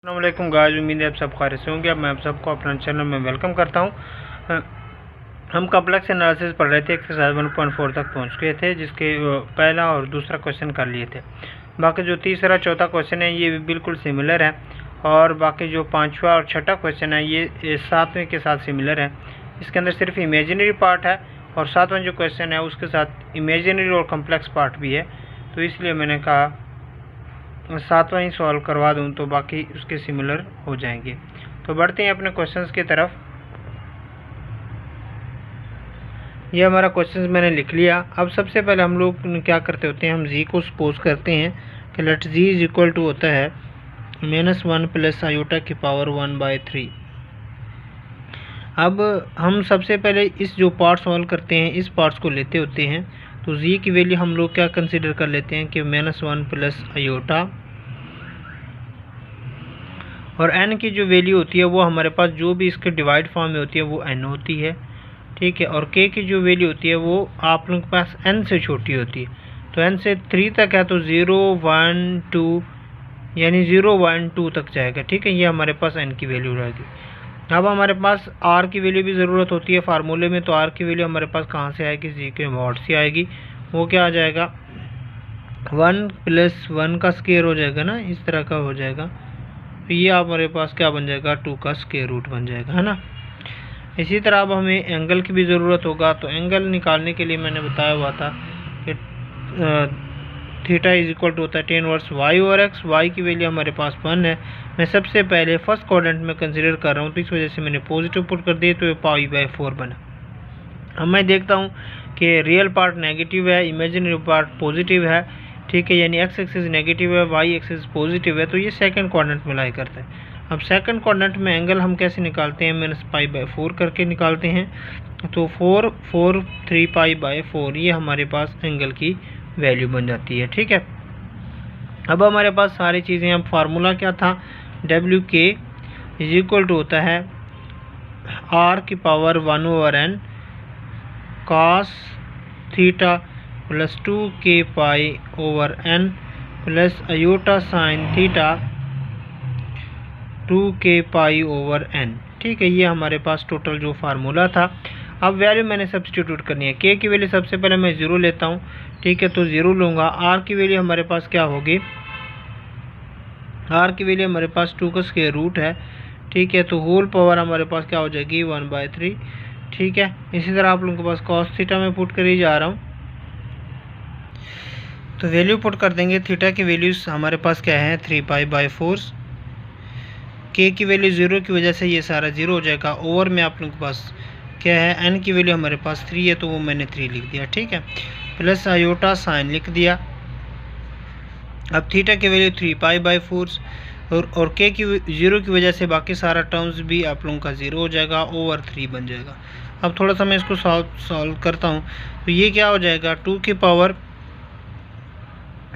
अस्सलामुअलैकुम गाइस, उम्मीद है आप सब खैरियत से होंगे। अब मैं आप सबको अपना चैनल में वेलकम करता हूं। हम कॉम्प्लेक्स एनालिसिस पढ़ रहे थे, एक्सरसाइज 1.4 तक पहुंच गए थे, जिसके पहला और दूसरा क्वेश्चन कर लिए थे। बाकी जो तीसरा चौथा क्वेश्चन है ये भी बिल्कुल सिमिलर है, और बाकी जो पाँचवा और छठा क्वेश्चन है ये सातवें के साथ सिमिलर है। इसके अंदर सिर्फ इमेजिनरी पार्ट है, और सातवां जो क्वेश्चन है उसके साथ इमेजिनरी और कॉम्प्लेक्स पार्ट भी है, तो इसलिए मैंने कहा सातवां ही सॉल्व करवा दूं तो बाकी उसके सिमिलर हो जाएंगे। तो बढ़ते हैं अपने क्वेश्चंस की तरफ। ये हमारा क्वेश्चंस मैंने लिख लिया। अब सबसे पहले हम लोग क्या करते होते हैं, हम जी को सपोज करते हैं कि let G is equal to होता है -1 प्लस आयोटा की पावर 1/3। अब हम सबसे पहले इस जो पार्ट सॉल्व करते हैं इस पार्ट्स को लेते होते हैं। तो जी की वैल्यू हम लोग क्या कंसिडर कर लेते हैं कि -1 प्लस आयोटा, और n की जो वैल्यू होती है वो हमारे पास जो भी इसके डिवाइड फॉर्म में होती है वो n होती है, ठीक है। और k की जो वैल्यू होती है वो आप लोगों के पास n से छोटी होती है। तो n से 3 तक है तो 0 1 2 यानी 0 1 2 तक जाएगा, ठीक है। ये हमारे पास n की वैल्यू रहेगी। अब हमारे पास r की वैल्यू भी ज़रूरत होती है फार्मूले में। तो r की वैल्यू हमारे पास कहाँ से आएगी, जी के मॉड से आएगी। वो क्या आ जाएगा, 1 प्लस 1 का स्क्वायर हो जाएगा ना, इस तरह का हो जाएगा। तो ये हमारे पास क्या बन जाएगा, 2 का स्क्वायर रूट बन जाएगा, है ना। इसी तरह अब हमें एंगल की भी ज़रूरत होगा। तो एंगल निकालने के लिए मैंने बताया हुआ था कि थीटा इज इक्वल टू होता है tan इनवर्स y और x। y की वैल्यू हमारे पास 1 है। मैं सबसे पहले फर्स्ट क्वाड्रेंट में कंसिडर कर रहा हूँ, तो इस वजह से मैंने पॉजिटिव पुट कर दिए, तो ये π/4 बना। अब मैं देखता हूँ कि रियल पार्ट नेगेटिव है, इमेजिनरी पार्ट पॉजिटिव है, ठीक है। यानी x एक्सिस नेगेटिव है, y एक्सिस पॉजिटिव है, तो ये सेकंड क्वाड्रेंट में लाई करता है। अब सेकंड क्वाड्रेंट में एंगल हम कैसे निकालते हैं, -π/4 करके निकालते हैं। तो 4 4 3π/4 ये हमारे पास एंगल की वैल्यू बन जाती है, ठीक है। अब हमारे पास सारी चीज़ें, अब फार्मूला क्या था, WK इज इक्वल टू होता है r की power 1/n cos theta plus 2k/n plus iota sine theta 2k/n, ठीक है। ये हमारे पास टोटल जो फार्मूला था। अब वैल्यू मैंने सब्स्टिट्यूट करनी है। k की वैल्यू सबसे पहले मैं 0 लेता हूँ, ठीक है। तो 0 लूँगा। r की वैल्यू हमारे पास क्या होगी, r की वैल्यू हमारे पास 2 का स्क्वायर रूट है, ठीक है। तो होल पावर हमारे पास क्या हो जाएगी, 1/3, ठीक है। इसी तरह आप लोगों के पास cos थीटा में पुट कर ही जा रहा हूँ, तो वैल्यू पुट कर देंगे। थीटा की वैल्यूज हमारे पास क्या है, 3π/4। k की वैल्यू 0 की वजह से ये सारा 0 हो जाएगा। ओवर में आप लोगों के पास क्या है, n की वैल्यू हमारे पास 3 है, तो वो मैंने 3 लिख दिया, ठीक है। प्लस आयोटा साइन लिख दिया। अब थीटा की वैल्यू 3π/4 और k की 0 की वजह से बाकी सारा टर्म्स भी आप लोगों का 0 हो जाएगा, ओवर 3 बन जाएगा। अब थोड़ा सा मैं इसको सॉल्व करता हूँ। तो ये क्या हो जाएगा, 2 की पावर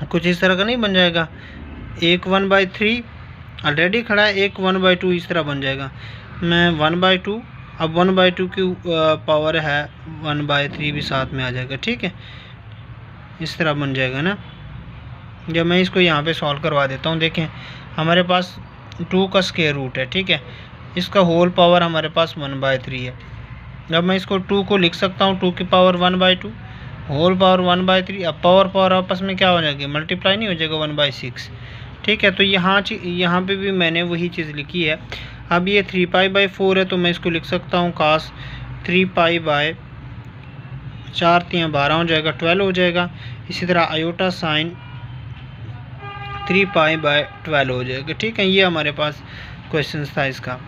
कुछ इस तरह का नहीं बन जाएगा, 1/3 ऑलरेडी खड़ा है, 1/2 इस तरह बन जाएगा। मैं 1/2, अब 1/2 की पावर है 1/3 भी साथ में आ जाएगा, ठीक है। इस तरह बन जाएगा ना। जब मैं इसको यहाँ पे सॉल्व करवा देता हूँ, देखें हमारे पास 2 का स्क्वायर रूट है, ठीक है। इसका होल पावर हमारे पास 1/3 है। अब मैं इसको 2 को लिख सकता हूँ, 2 की पावर 1/2 होल पावर 1/3। अब पावर आपस में क्या हो जाएगी, मल्टीप्लाई नहीं हो जाएगा, 1/6, ठीक है। तो यहाँ पे भी मैंने वही चीज़ लिखी है। अब ये 3π/4 है, तो मैं इसको लिख सकता हूँ cos 3π/4 3 12 हो जाएगा, 12 हो जाएगा। इसी तरह आयोटा साइन 3π/12 हो जाएगा, ठीक है। ये हमारे पास क्वेश्चन था इसका।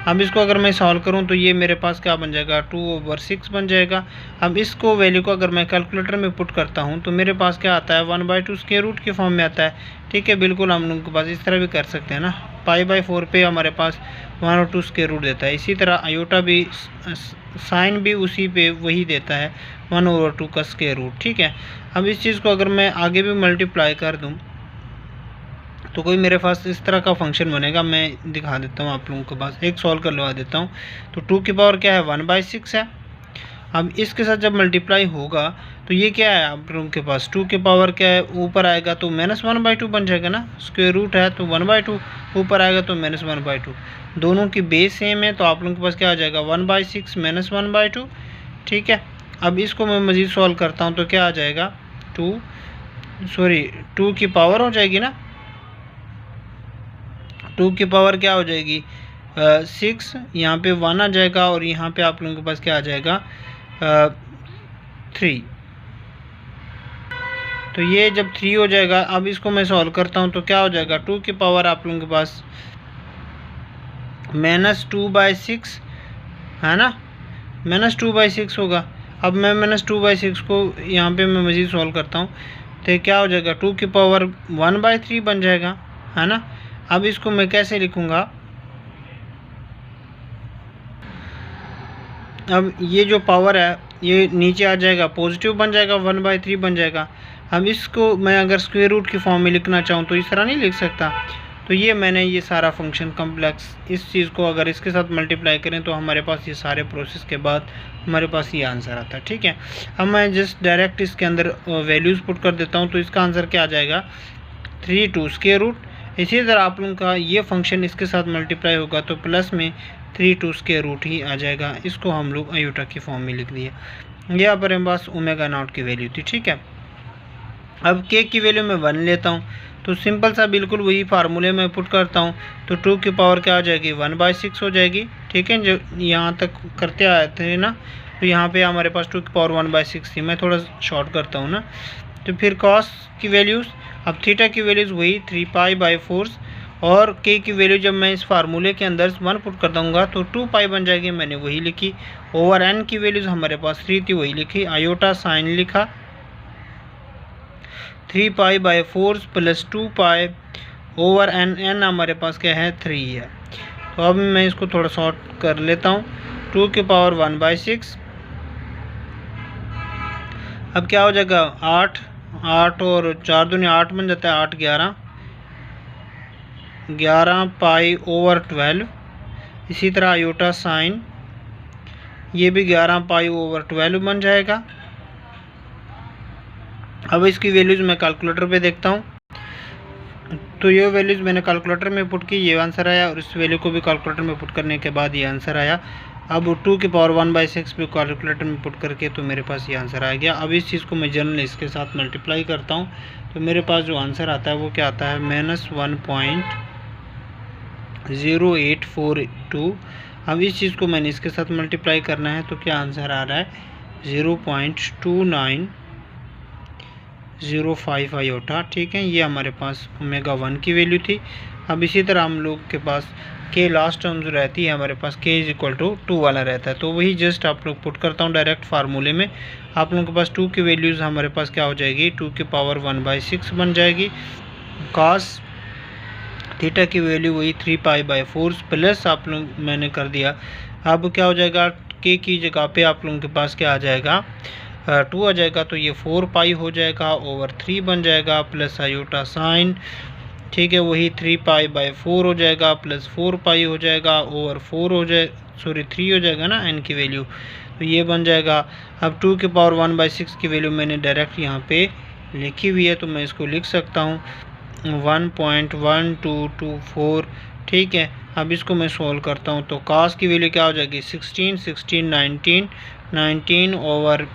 अब इसको अगर मैं सॉल्व करूं तो ये मेरे पास क्या बन जाएगा, 2/6 बन जाएगा। अब इसको वैल्यू को अगर मैं कैलकुलेटर में पुट करता हूं तो मेरे पास क्या आता है, 1/2 स्क्वायर रूट के फॉर्म में आता है, ठीक है। बिल्कुल हम लोगों के पास इस तरह भी कर सकते हैं ना, π/4 पे हमारे पास 1/2 स्क्वायर रूट देता है। इसी तरह आयोटा भी साइन भी उसी पे वही देता है, 1/2 का स्क्वायर रूट, ठीक है। अब इस चीज़ को अगर मैं आगे भी मल्टीप्लाई कर दूँ तो कोई मेरे पास इस तरह का फंक्शन बनेगा। मैं दिखा देता हूँ आप लोगों के पास, एक सॉल्व कर लगा देता हूँ। तो 2 की पावर क्या है, 1/6 है। अब इसके साथ जब मल्टीप्लाई होगा तो ये क्या है आप लोगों के पास 2 के पावर क्या है ऊपर आएगा तो -1/2 बन जाएगा ना, स्क्वायर रूट है तो 1/2, ऊपर आएगा तो -1/2। दोनों की बेस सेम है तो आप लोगों के पास क्या आ जाएगा 1/6 -1/2। ठीक है, अब इसको मैं मज़ीद सॉल्व करता हूँ तो क्या आ जाएगा 2 की पावर हो जाएगी ना, 2 की पावर क्या हो जाएगी 6, यहाँ पे 1 आ जाएगा और यहाँ पे आप लोगों के पास क्या आ जाएगा 3। तो ये जब 3 हो जाएगा, अब इसको मैं सॉल्व करता हूँ तो क्या हो जाएगा 2 की पावर आप लोगों के पास -2/6 है ना, -2/6 होगा। अब मैं -2/6 को यहाँ पे मैं मज़ीद सॉल्व करता हूँ तो क्या हो जाएगा 2 की पावर 1/3 बन जाएगा, है ना। अब इसको मैं कैसे लिखूँगा, अब ये जो पावर है ये नीचे आ जाएगा पॉजिटिव बन जाएगा 1/3 बन जाएगा। अब इसको मैं अगर स्क्वायर रूट की फॉर्म में लिखना चाहूँ तो इस तरह नहीं लिख सकता। तो ये मैंने ये सारा फंक्शन कम्प्लेक्स इस चीज़ को अगर इसके साथ मल्टीप्लाई करें तो हमारे पास ये सारे प्रोसेस के बाद हमारे पास ये आंसर आता है। ठीक है, अब मैं जस्ट डायरेक्ट इसके अंदर वैल्यूज़ पुट कर देता हूँ तो इसका आंसर क्या आ जाएगा 3 स्क्वायर रूट। इसी तरह आप लोगों का ये फंक्शन इसके साथ मल्टीप्लाई होगा तो प्लस में 3 स्क्वायर रूट ही आ जाएगा। इसको हम लोग आयोटा की फॉर्म में लिख दिए। यहाँ पर हमारे पास ओमेगा नॉट की वैल्यू थी। ठीक है, अब के की वैल्यू मैं 1 लेता हूँ तो सिंपल सा बिल्कुल वही फार्मूले में पुट करता हूँ तो 2 की पावर क्या हो जाएगी 1/6 हो जाएगी। ठीक है, जो यहाँ तक करते आए थे ना तो यहाँ पे हमारे पास 2 की पावर 1/6 थी। मैं थोड़ा शॉर्ट करता हूँ ना, तो फिर कॉस की वैल्यूज़, अब थीटा की वैल्यूज़ वही 3π/4 और के की वैल्यू जब मैं इस फार्मूले के अंदर 1 पुट कर दूँगा तो 2π बन जाएगी, मैंने वही लिखी। ओवर एन की वैल्यूज़ हमारे पास 3 थी, वही लिखी। आयोटा साइन लिखा 3π/4 + 2π ओवर एन हमारे पास क्या है 3 है। तो अब मैं इसको थोड़ा शॉर्ट कर लेता हूँ 2 की पावर 1/6। अब क्या हो जाएगा 8 और 4 दूनी 8 बन जाता है, 8 11π/12। इसी तरह आयोटा साइन ये भी 11π/12 बन जाएगा। अब इसकी वैल्यूज़ मैं कैलकुलेटर पे देखता हूँ तो ये वैल्यूज़ मैंने कैलकुलेटर में पुट की, ये आंसर आया, और इस वैल्यू को भी कैलकुलेटर में पुट करने के बाद ये आंसर आया। अब 2 की पावर 1/6 भी कैलकुलेटर में पुट करके तो मेरे पास ये आंसर आ गया। अब इस चीज़ को मैं जनरल इसके साथ मल्टीप्लाई करता हूँ तो मेरे पास जो आंसर आता है वो क्या आता है -1.0842। अब इस चीज़ को मैंने इसके साथ मल्टीप्लाई करना है तो क्या आंसर आ रहा है 0.2905 आयोटा। ठीक है, ये हमारे पास ओमेगा 1 की वैल्यू थी। अब इसी तरह हम लोग के पास के लास्ट टर्म जो रहती है हमारे पास k = 2 वाला रहता है, तो वही जस्ट आप लोग पुट करता हूँ डायरेक्ट फार्मूले में। आप लोगों के पास 2 की वैल्यूज़ हमारे पास क्या हो जाएगी 2 की पावर 1/6 बन जाएगी। कॉस थीटा की वैल्यू वही 3π/4 प्लस आप लोग मैंने कर दिया। अब क्या हो जाएगा k की जगह पे आप लोगों के पास क्या आ जाएगा 2 आ जाएगा तो ये 4π हो जाएगा ओवर 3 बन जाएगा प्लस आयोटा साइन। ठीक है, वही 3π/4 हो जाएगा प्लस 4π हो जाएगा ओवर 3 हो जाएगा ना n की वैल्यू, तो ये बन जाएगा। अब 2 की पावर 1/6 की वैल्यू मैंने डायरेक्ट यहाँ पे लिखी हुई है तो मैं इसको लिख सकता हूँ 1.1224। ठीक है, अब इसको मैं सॉल्व करता हूँ तो cos की वैल्यू क्या हो जाएगी 16 19 ओवर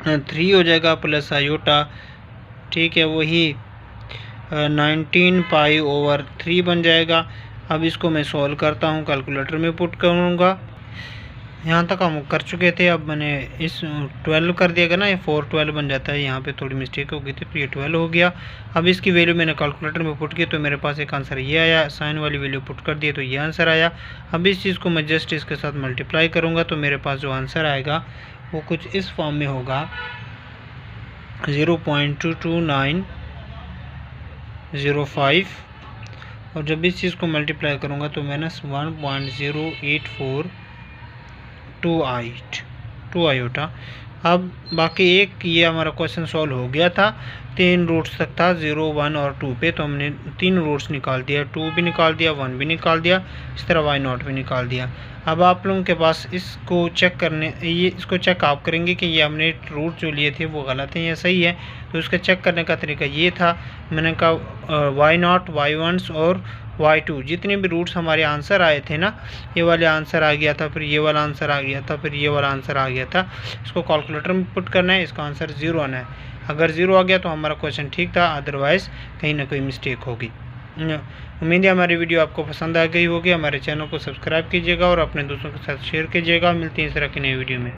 3 हो जाएगा प्लस आयोटा। ठीक है, वही 19π/3 बन जाएगा। अब इसको मैं सॉल्व करता हूँ, कैलकुलेटर में पुट करूँगा। यहाँ तक हम कर चुके थे, अब मैंने इस 12 कर दिया ना, ये 412 बन जाता है, यहाँ पे थोड़ी मिस्टेक हो गई थी तो ये 12 हो गया। अब इसकी वैल्यू मैंने कैलकुलेटर में पुट की तो मेरे पास एक आंसर ये आया, साइन वाली वैल्यू पुट कर दिए तो ये आंसर आया। अब इस चीज़ को मैं जस्ट इसके साथ मल्टीप्लाई करूँगा तो मेरे पास जो आंसर आएगा वो कुछ इस फॉर्म में होगा 0.22905, और जब इस चीज़ को मल्टीप्लाई करूँगा तो -1.0842 आयोटा। अब बाकी एक ये हमारा क्वेश्चन सॉल्व हो गया था, 3 रूट्स तक था 0, 1 और 2 पे, तो हमने 3 रूट्स निकाल दिया, 2 भी निकाल दिया, 1 भी निकाल दिया, इस तरह y0 भी निकाल दिया। अब आप लोगों के पास इसको चेक करने इसको चेक आप करेंगे कि ये हमने रूट जो लिए थे वो गलत हैं या सही है। तो उसका चेक करने का तरीका ये था, मैंने कहा y0, y1 और y2 जितने भी रूट्स हमारे आंसर आए थे ना, ये वाले आंसर आ गया था, फिर ये वाला आंसर आ गया था, फिर ये वाला आंसर आ गया था, इसको कैलकुलेटर में पुट करना है, इसका आंसर 0 आना है। अगर 0 आ गया तो हमारा क्वेश्चन ठीक था, अदरवाइज़ कहीं ना कोई मिस्टेक होगी। उम्मीद है हमारी वीडियो आपको पसंद आ गई होगी। हमारे चैनल को सब्सक्राइब कीजिएगा और अपने दोस्तों के साथ शेयर कीजिएगा। मिलती हैं इस तरह की नई वीडियो में।